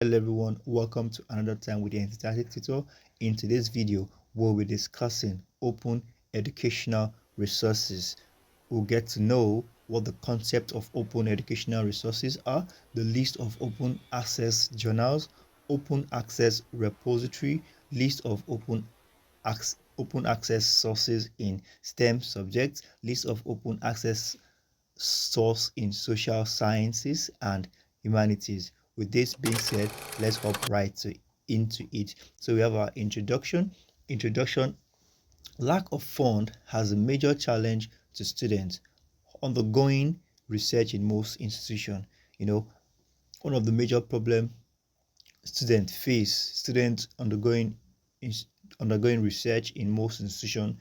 Hello everyone, welcome to another time with the Enthusiastic Tutor. In today's video, we'll be discussing open educational resources. We'll get to know what the concept of open educational resources are, the list of open access journals, open access repository, list of open access sources in STEM subjects, list of open access source in social sciences and humanities. With this being said, let's hop into it. So we have our introduction. Introduction. Lack of fund has a major challenge to students undergoing research in most institutions. You know, one of the major problem students undergoing research in most institutions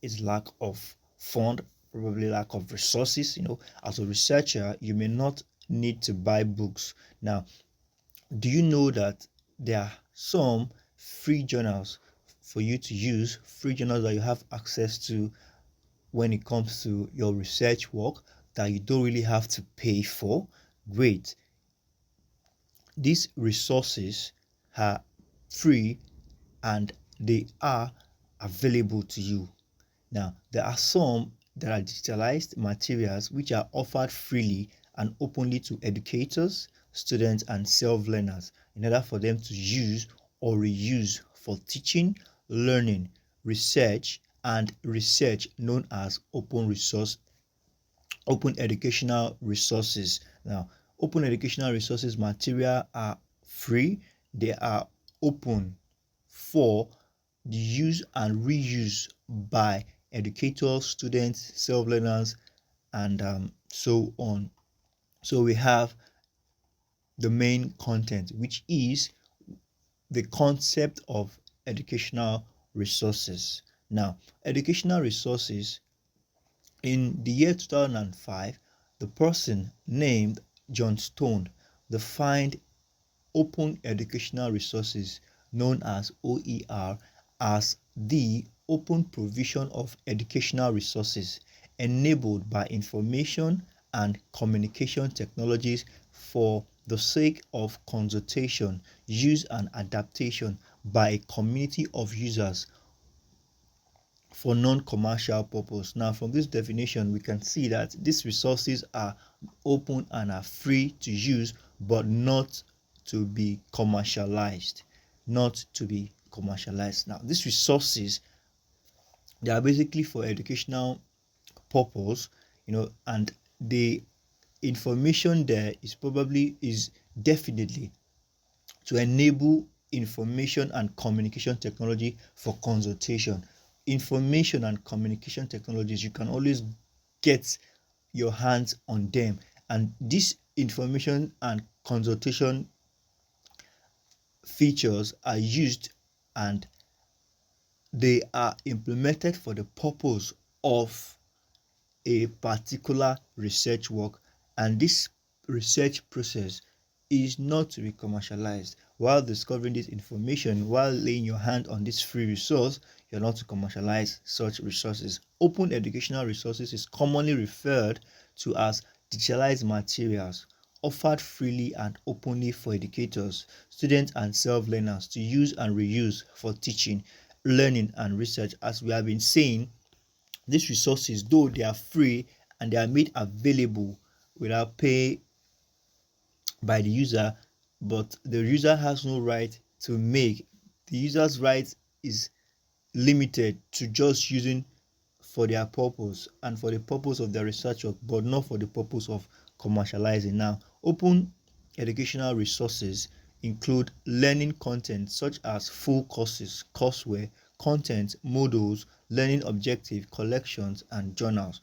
is lack of fund, probably lack of resources. As a researcher, you may not need to buy books. Now, do you know that there are some free journals for you to use, free journals that you have access to when it comes to your research work that you don't really have to pay for? Great. These resources are free and they are available to you. Now, there are some that are digitalized materials which are offered freely and openly to educators, students, and self-learners in order for them to use or reuse for teaching, learning, research, and research known as open educational resources. Now, open educational resources material are free. They are open for the use and reuse by educators, students, self-learners, and so on. So we have the main content, which is the concept of educational resources. Now, educational resources in the year 2005, the person named John Stone defined open educational resources, known as OER, as the open provision of educational resources enabled by information and communication technologies for the sake of consultation, use, and adaptation by a community of users for non-commercial purpose. Now, from this definition, we can see that these resources are open and are free to use, but not to be commercialized. Not to be commercialized. Now, these resources, they are basically for educational purpose, and the information there is definitely to enable information and communication technology for consultation. Information and communication technologies, you can always get your hands on them, and this information and consultation features are used and they are implemented for the purpose of a particular research work, and this research process is not to be commercialized. While discovering this information, while laying your hand on this free resource, you're not to commercialize such resources. Open educational resources is commonly referred to as digitalized materials offered freely and openly for educators, students, and self-learners to use and reuse for teaching, learning, and research. As we have been saying, these resources, though they are free and they are made available without pay by the user, but the user has no right to make. The user's right is limited to just using for their purpose and for the purpose of their research work, but not for the purpose of commercializing. Now, open educational resources include learning content such as full courses, courseware, content, modules, learning objective, collections, and journals.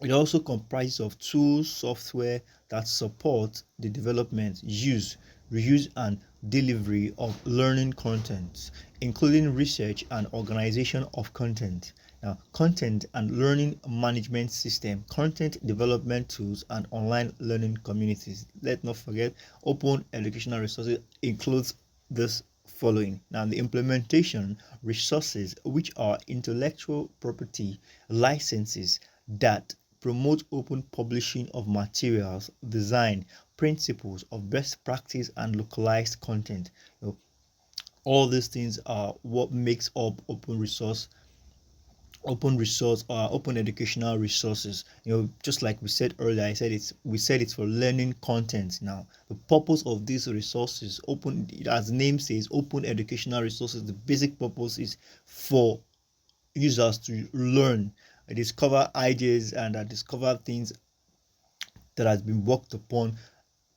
It also comprises of tools, software that support the development, use, reuse, and delivery of learning content, including research and organization of content. Now, content and learning management system, content development tools, and online learning communities. Let's not forget, open educational resources includes this following. Now, the implementation resources, which are intellectual property licenses that promote open publishing of materials, design, principles of best practice and localized content. You know, all these things are what makes up open educational resources. Just like we said earlier, I said it's for learning content. Now the purpose of these resources, open, as the name says, open educational resources, the basic purpose is for users to learn, discover ideas, and discover things that has been worked upon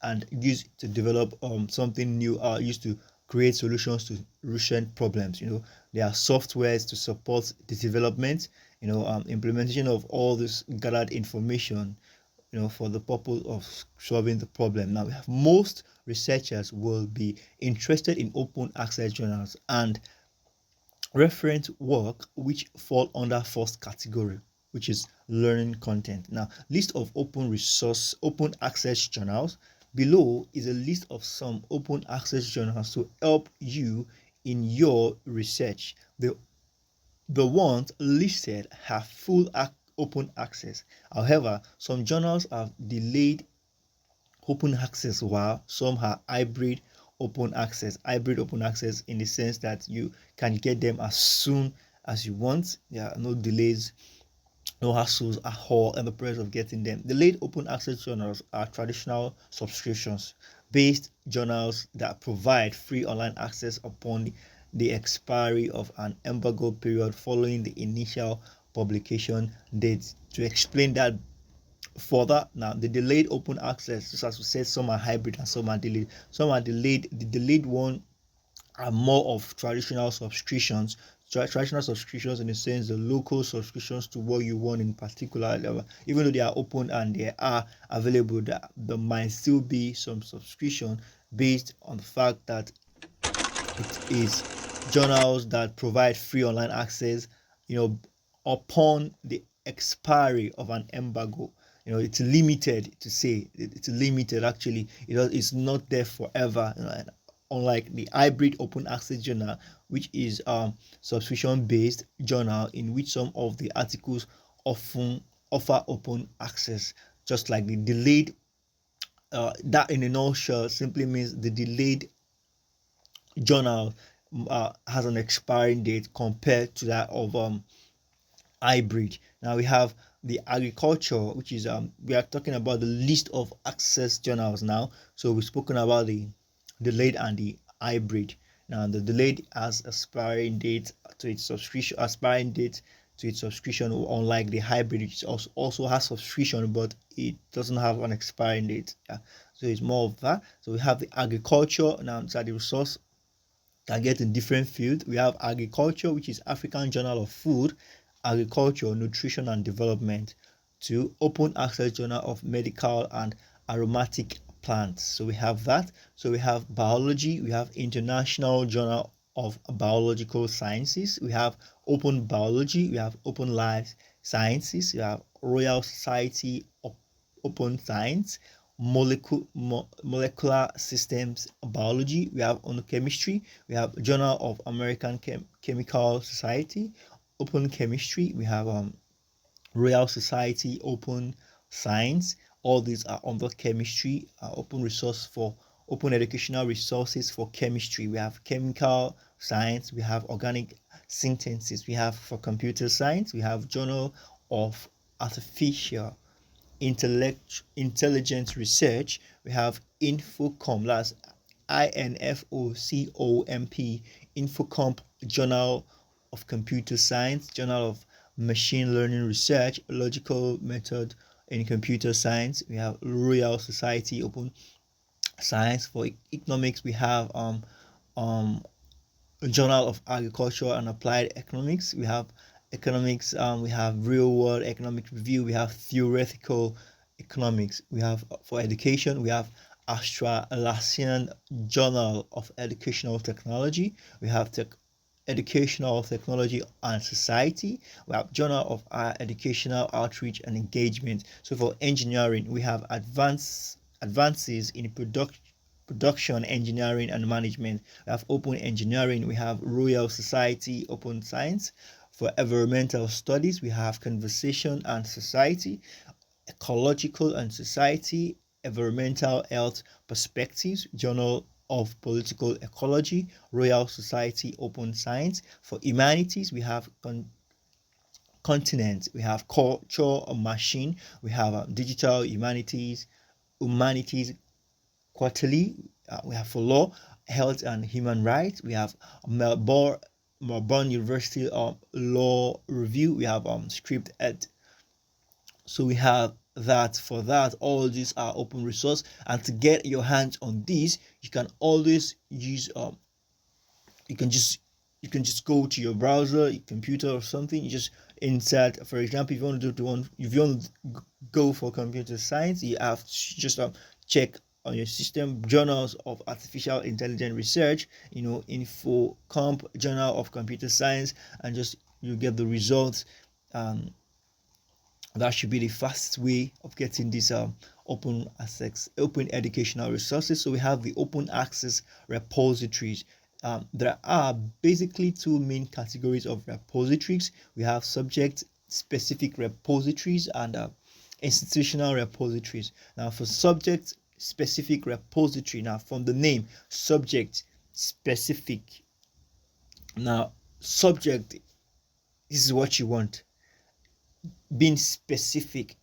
and used to develop something new, used to create solutions to recent problems. There are softwares to support the development, implementation of all this gathered information, for the purpose of solving the problem. Now, we have most researchers will be interested in open access journals and reference work which fall under first category, which is learning content. Now, list of open access journals. Below is a list of some open access journals to help you in your research. The ones listed have full open access. However, some journals have delayed open access, while some are hybrid open access, in the sense that you can get them as soon as you want. There are no delays, no hassles at all in the process of getting them. The late open access journals are traditional subscriptions based journals that provide free online access upon the expiry of an embargo period following the initial publication date. To explain that further, now the delayed open access, just as we said, some are hybrid and some are delayed. Some are delayed. The delayed one are more of traditional subscriptions, in the sense the local subscriptions to what you want in particular. Even though they are open and they are available, there might still be some subscription based on the fact that it is journals that provide free online access, upon the expiry of an embargo. It's limited, to say it's limited. Actually, it's not there forever. And unlike the hybrid open access journal, which is subscription based journal, in which some of the articles often offer open access. Just like the delayed, that in a nutshell simply means the delayed journal has an expiring date compared to that of hybrid. Now we have the agriculture, which is we are talking about the list of access journals now. So we've spoken about the delayed and the hybrid. Now the delayed has expiring date to its subscription, unlike the hybrid, which also has subscription, but it doesn't have an expiring date. Yeah. So it's more of that. So we have the agriculture. Now it's the resource target in different fields. We have agriculture, which is African Journal of Food, Agriculture, Nutrition and Development, to open access journal of medical and aromatic plants. So we have that. So we have biology, we have International Journal of Biological Sciences, we have open biology, we have open life sciences, we have Royal Society of Open Science, molecular systems biology, we have on chemistry, we have Journal of American Chemical Society, open chemistry, we have Royal Society Open Science. All these are under chemistry, open educational resources for chemistry. We have chemical science, we have organic synthesis, we have for computer science, we have Journal of Artificial Intelligence Research, we have Infocomp, that's INFOCOMP, Infocomp, Journal of Computer Science, Journal of Machine Learning Research, Logical Method in Computer Science. We have Royal Society Open Science. For economics, we have Journal of Agriculture and Applied Economics. We have economics, we have Real World Economic Review, we have Theoretical Economics. We have for education, we have Australasian Journal of Educational Technology. We have Educational Technology and Society. We have Journal of Educational Outreach and Engagement. So for engineering, we have advances in production engineering and management. We have open engineering, we have Royal Society Open Science. For environmental studies, we have conversation and society, ecological and society, Environmental Health Perspectives, Journal of Political Ecology, Royal Society Open Science. For humanities, we have continent, we have culture or machine, we have digital humanities quarterly, we have for law, health and human rights, we have Melbourne University Law Review, we have script ed. So we have that. For that, all these are open resource, and to get your hands on these, you can always use you can just go to your browser, your computer or something. You just insert, for example, if you want to do one, if you want to go for computer science, you have to just check on your system journals of artificial intelligence research, info comp journal of computer science, and just you get the results. That should be the fastest way of getting these open access, open educational resources. So we have the open access repositories. There are basically two main categories of repositories. We have subject specific repositories and institutional repositories. Now for subject specific repository, now from the name subject specific, now subject, this is what you want, being specific,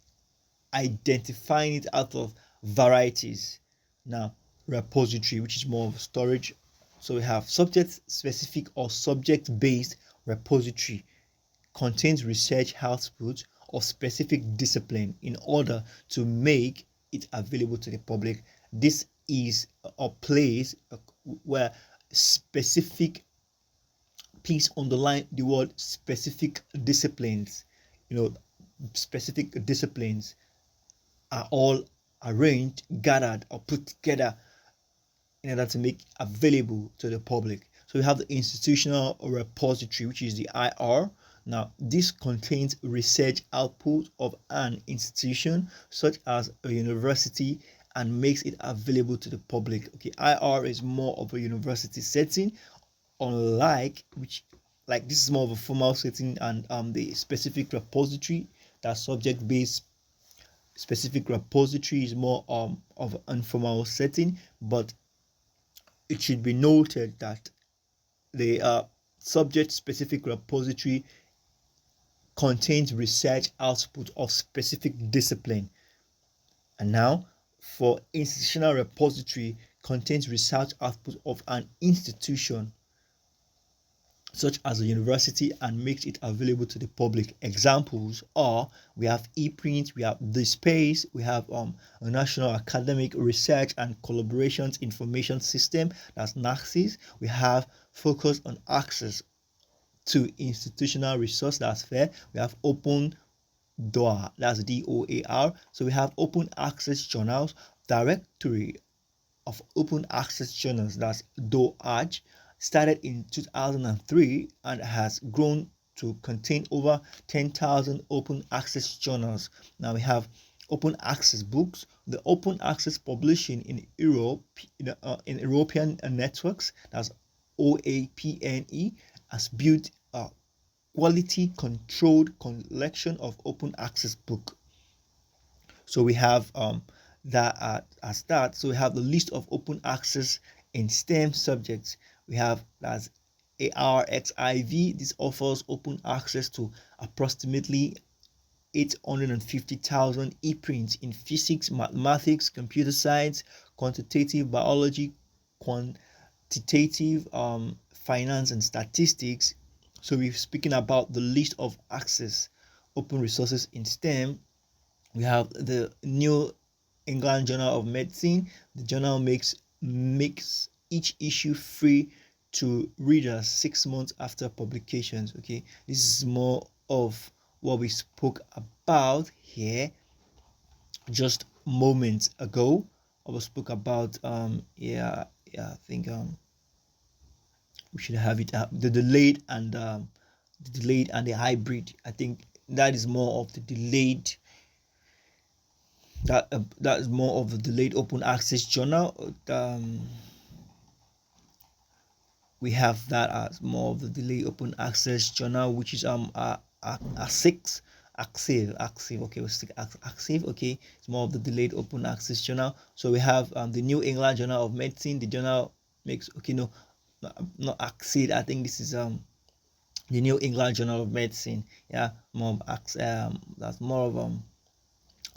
identifying it out of varieties. Now repository, which is more of storage. So we have subject specific or subject based repository, contains research output of specific discipline in order to make it available to the public. This is a place where specific, please underline the word specific disciplines. Specific disciplines are all arranged, gathered, or put together in order to make available to the public. So we have the institutional repository, which is the IR. Now, this contains research output of an institution, such as a university, and makes it available to the public. Okay, IR is more of a university setting, unlike this is more of a formal setting, and the specific repository, that subject based specific repository, is more of an informal setting. But it should be noted that the subject specific repository contains research output of specific discipline. And now for institutional repository, contains research output of an institution such as a university, and makes it available to the public. Examples are, we have ePrint, we have the space, we have a National Academic Research and Collaborations Information System, that's NACSIS. We have focus on access to institutional resource, that's FAIR. We have open DOAR, that's DOAR. So we have open access journals, directory of open access journals, that's DOAJ, started in 2003 and has grown to contain over 10,000 open access journals. Now we have open access books, the open access publishing in Europe, in European networks, that's OAPNE, has built a quality controlled collection of open access book. So we have that as that. So we have the list of open access in STEM subjects. We have as ARXIV. This offers open access to approximately 850,000 e-prints in physics, mathematics, computer science, quantitative biology, quantitative finance, and statistics. So we're speaking about the list of access open resources in STEM. We have the New England Journal of Medicine. The journal makes each issue free to readers 6 months after publications. Okay, this is more of what we spoke about here just moments ago. I spoke about I think we should have it the delayed and the hybrid. I think that is more of the delayed, that is more of the delayed open access journal. We have that as more of the delayed open access journal, which is a 6, active. Okay, we'll stick active. Okay, it's more of the delayed open access journal. So we have the New England Journal of Medicine. The journal makes, okay, no, not active. I think this is the New England Journal of Medicine. Yeah, more of that's more of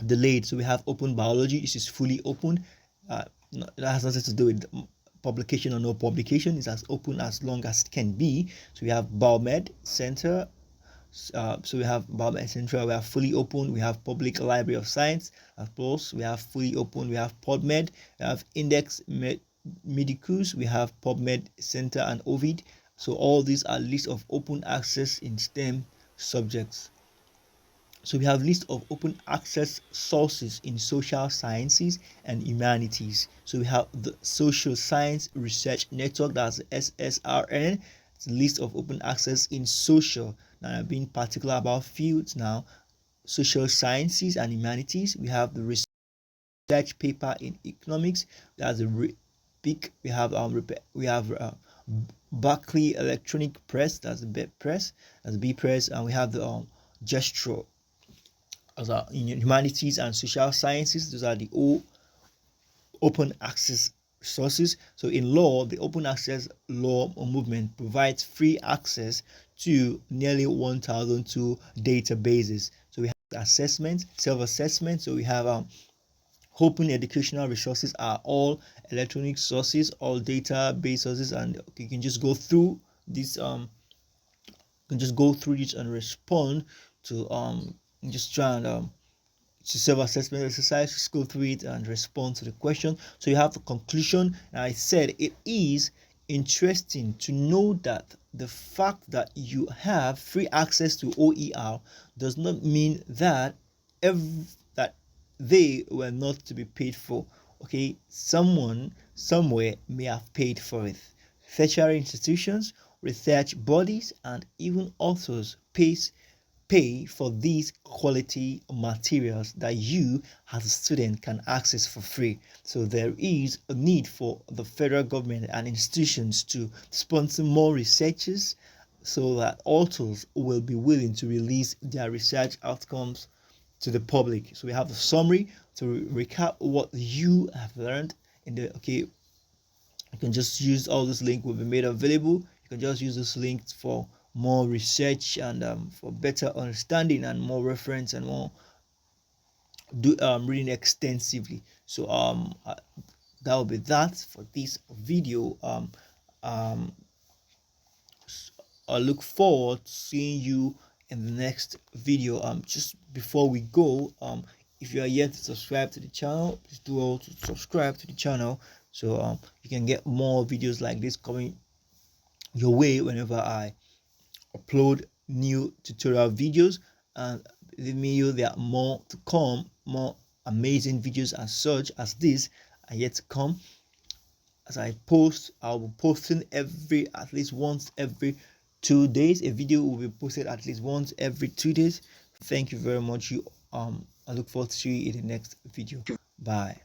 delayed. So we have open biology. This is fully open. That has nothing to do with publication or no publication. It's as open as long as it can be. So we have Biomed Center. So we have Biomed Center. We have fully open. We have Public Library of Science. Of course, we have fully open. We have PubMed. We have Index Medicus. We have PubMed Center and Ovid. So all these are lists of open access in STEM subjects. So we have list of open access sources in social sciences and humanities. So we have the Social Science Research Network, that's SSRN. It's a list of open access in social. Now I'm being particular about fields now. Social sciences and humanities. We have the research paper in economics. That's a big. We have Berkeley Electronic Press. That's the B press. That's the B press, and we have the gesture as in humanities and social sciences. Those are the open access sources. So in law, the open access law movement provides free access to nearly 1,002 databases. So we have assessment, self-assessment. So we have open educational resources are all electronic sources, all database sources, and you can just go through this and respond to just try and to self-assessment exercise, just go through it and respond to the question. So you have the conclusion. And I said it is interesting to know that the fact that you have free access to OER does not mean that that they were not to be paid for. Okay, someone somewhere may have paid for it. Tertiary institutions, research bodies, and even authors pay for these quality materials that you as a student can access for free. So there is a need for the federal government and institutions to sponsor more researchers so that authors will be willing to release their research outcomes to the public. So we have a summary to recap what you have learned in the, okay, you can just use all this link will be made available. You can just use this link for more research and for better understanding and more reference and more reading extensively. So that will be that for this video. Um I look forward to seeing you in the next video. Just before we go, if you are yet to subscribe to the channel, please do also subscribe to the channel so you can get more videos like this coming your way whenever I upload new tutorial videos. And believe me, there are more to come, more amazing videos as such as this are yet to come. As I post, I'll be posting at least once every 2 days. A video will be posted at least once every 2 days. Thank you very much. I look forward to seeing you in the next video. Bye.